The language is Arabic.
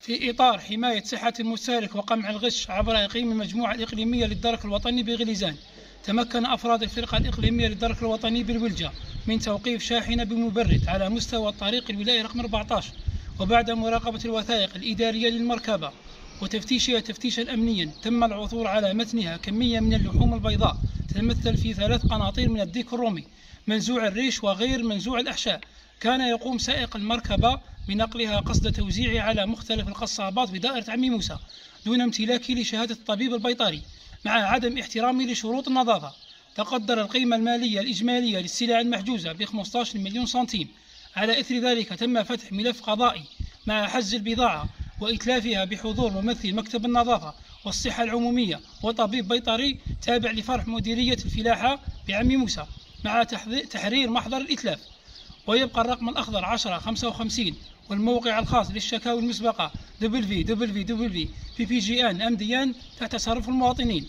في إطار حماية صحة المستهلك وقمع الغش عبر إقيم المجموعة الإقليمية للدرك الوطني بغليزان، تمكن أفراد الفرقة الإقليمية للدرك الوطني بالولجة من توقيف شاحنة بمبرد على مستوى الطريق الولائي رقم 14، وبعد مراقبة الوثائق الإدارية للمركبة وتفتيشها تفتيشا أمنيا تم العثور على متنها كمية من اللحوم البيضاء تتمثل في 3 قناطير من الديك الرومي منزوع الريش وغير منزوع الأحشاء. كان يقوم سائق المركبة بنقلها قصد توزيعها على مختلف القصابات بدائرة عمي موسى دون امتلاكه لشهادة الطبيب البيطري مع عدم احترامه لشروط النظافة. تقدر القيمة المالية الإجمالية للسلع المحجوزة ب 15 مليون سنتيم. على إثر ذلك تم فتح ملف قضائي مع حجز البضاعة وإتلافها بحضور ممثل مكتب النظافة والصحة العمومية وطبيب بيطري تابع لفرع مديرية الفلاحة بعمي موسى مع تحرير محضر الإتلاف. ويبقى الرقم الأخضر 1055 والموقع الخاص للشكاوي المسبقة www.ppgn.mdn تحت تصرف المواطنين.